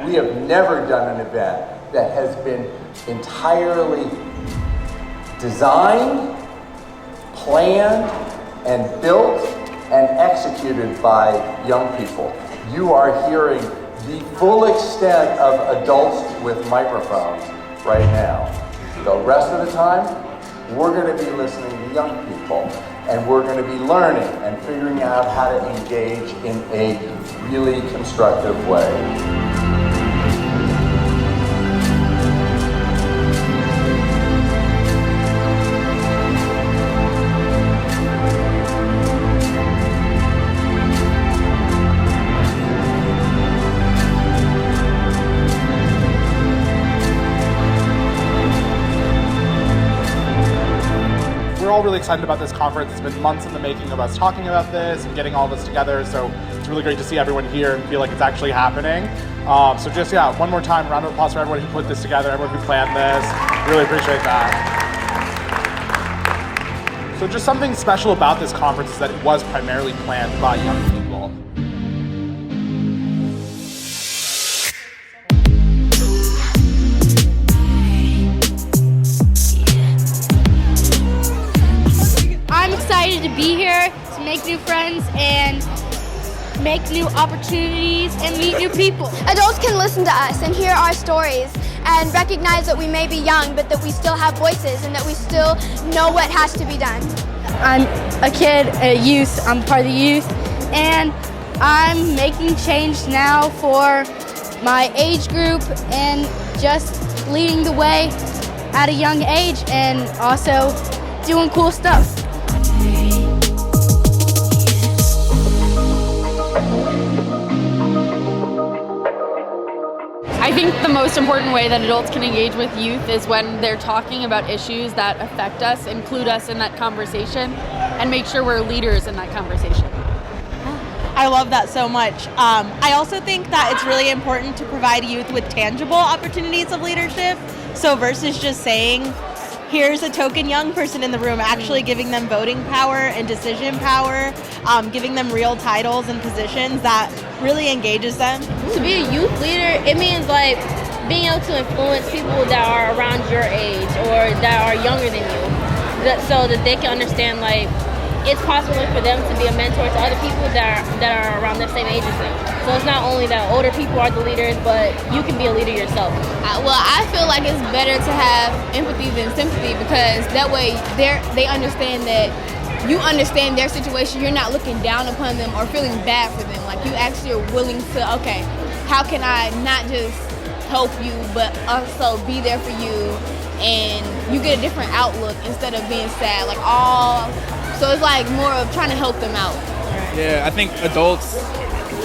we have never done an event that has been entirely designed, planned, and built and executed by young people. You are hearing the full extent of adults with microphones right now. The rest of the time, we're going to be listening to young people, and we're going to be learning and figuring out how to engage in a really constructive way. We're all really excited about this conference. It's been months in the making of us talking about this and getting all this together, so it's really great to see everyone here and feel like it's actually happening. So just, one more time, round of applause for everyone who put this together, everyone who planned this. Really appreciate that. So just something special about this conference is that it was primarily planned by young people. I'm excited to be here, to make new friends and make new opportunities and meet new people. Adults can listen to us and hear our stories and recognize that we may be young, but that we still have voices and that we still know what has to be done. I'm a kid, a youth, I'm part of the youth, and I'm making change now for my age group and just leading the way at a young age and also doing cool stuff. I think the most important way that adults can engage with youth is when they're talking about issues that affect us, include us in that conversation, and make sure we're leaders in that conversation. I love that so much. I also think that it's really important to provide youth with tangible opportunities of leadership. So versus just saying, here's a token young person in the room, actually giving them voting power and decision power, giving them real titles and positions that really engages them. To be a youth leader, it means like being able to influence people that are around your age or that are younger than you, so that they can understand like it's possible for them to be a mentor to other people that are around their same age as them. So it's not only that older people are the leaders, but you can be a leader yourself. Well, I feel like it's better to have empathy than sympathy, because that way they understand that you understand their situation. You're not looking down upon them or feeling bad for them. Like you actually are willing to, okay, how can I not just help you, but also be there for you, and you get a different outlook instead of being sad. So it's like more of trying to help them out. Yeah, I think adults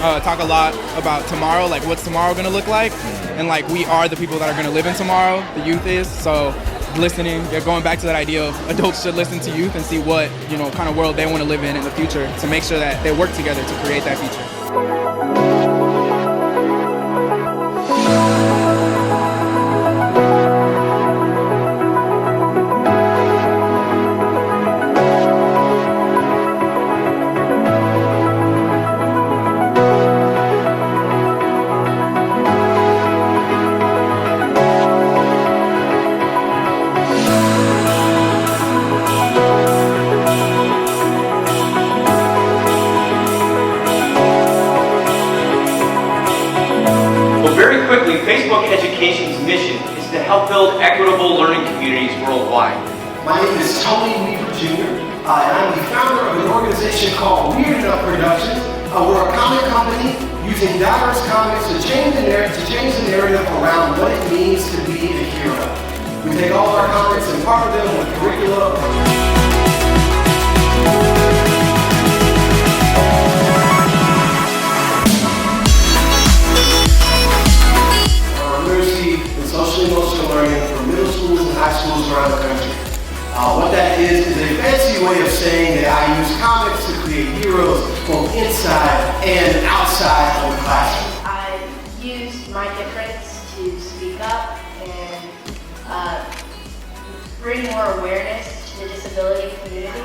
talk a lot about tomorrow, like what's tomorrow gonna look like, and like we are the people that are gonna live in tomorrow, the youth is, so listening, going back to that idea of adults should listen to youth and see what, kind of world they want to live in the future, to make sure that they work together to create that future. Very quickly, Facebook Education's mission is to help build equitable learning communities worldwide. My name is Tony Weaver Jr., and I'm the founder of an organization called Weird Enough Productions. We're a comic company using diverse comics to change the narrative around what it means to be a hero. We take all of our comics and partner them with curriculum. Social learning for middle schools and high schools around the country. What that is a fancy way of saying that I use comics to create heroes both inside and outside of the classroom. I used my difference to speak up and bring more awareness to the disability community.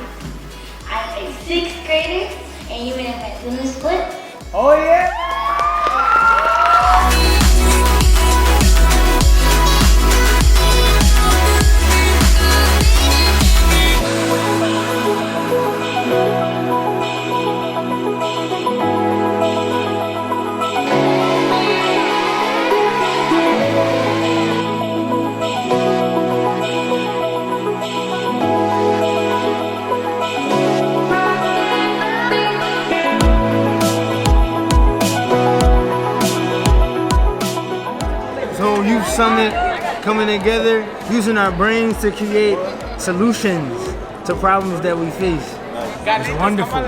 I'm a 6th grader, and you may have my twin split. Oh yeah! youth summit, coming together, using our brains to create solutions to problems that we face. It's wonderful.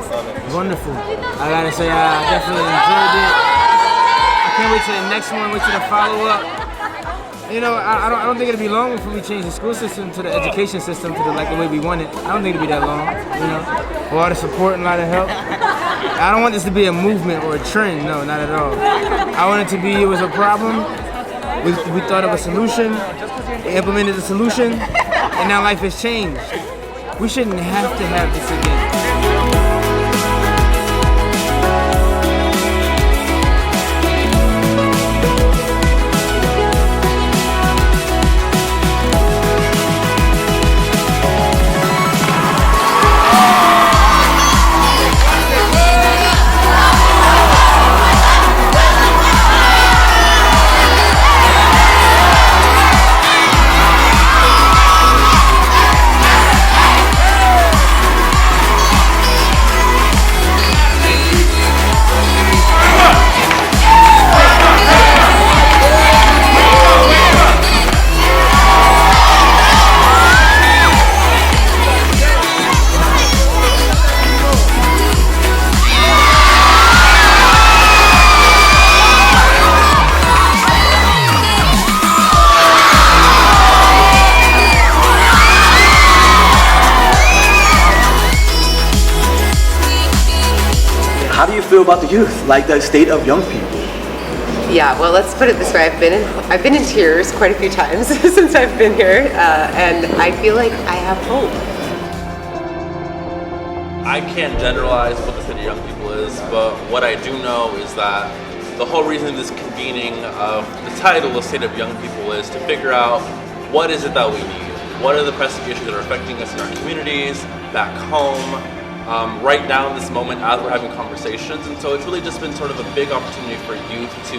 Wonderful. I gotta say, I definitely enjoyed it. I can't wait till the next one, wait till the follow-up. You know, I don't think it'll be long before we change the school system to the education system to the way we want it. I don't think it'll be that long, you know. A lot of support and a lot of help. I don't want this to be a movement or a trend, no, not at all. I want it to be, it was a problem, we thought of a solution, we implemented the solution, and now life has changed. We shouldn't have to have this again. How do you feel about the youth, like the state of young people? Yeah, well, let's put it this way. I've been in tears quite a few times since I've been here, and I feel like I have hope. I can't generalize what the state of young people is, but what I do know is that the whole reason of this convening of the title of State of Young People is to figure out what is it that we need. What are the pressing issues that are affecting us in our communities, back home, right now in this moment as we're having conversations. And so it's really just been sort of a big opportunity for youth to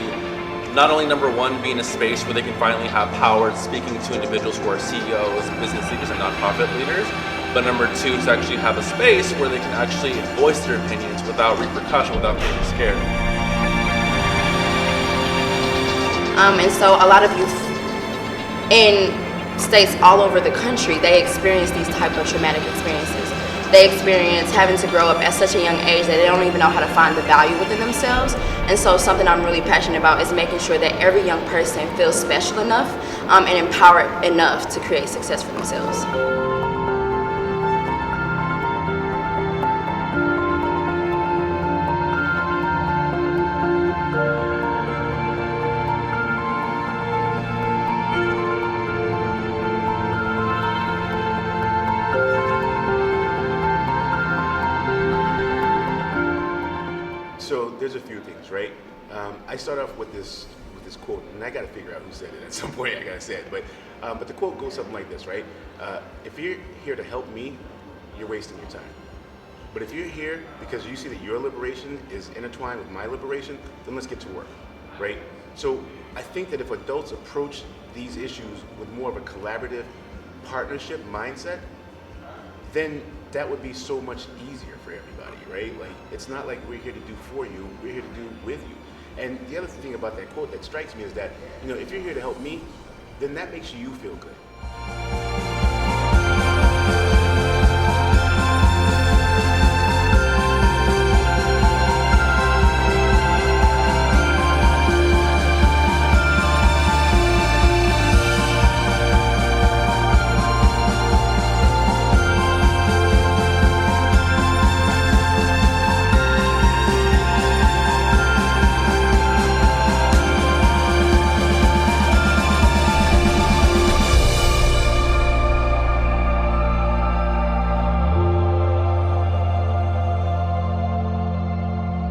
not only, number one, be in a space where they can finally have power speaking to individuals who are CEOs, business leaders, and nonprofit leaders, but number two, to actually have a space where they can actually voice their opinions without repercussion, without being scared. And so a lot of youth in states all over the country, they experience these type of traumatic experiences. They experience having to grow up at such a young age that they don't even know how to find the value within themselves. And so something I'm really passionate about is making sure that every young person feels special enough and empowered enough to create success for themselves. So there's a few things, right? I start off with this quote, and I got to figure out who said it at some point. I got to say it, but the quote goes something like this, right? If you're here to help me, you're wasting your time. But if you're here because you see that your liberation is intertwined with my liberation, then let's get to work, right? So I think that if adults approach these issues with more of a collaborative partnership mindset, then that would be so much easier for everybody, right? Like, it's not like we're here to do for you, we're here to do with you. And the other thing about that quote that strikes me is that, you know, if you're here to help me, then that makes you feel good.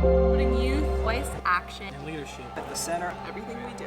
Putting youth, voice, action, and leadership at the center of everything we do.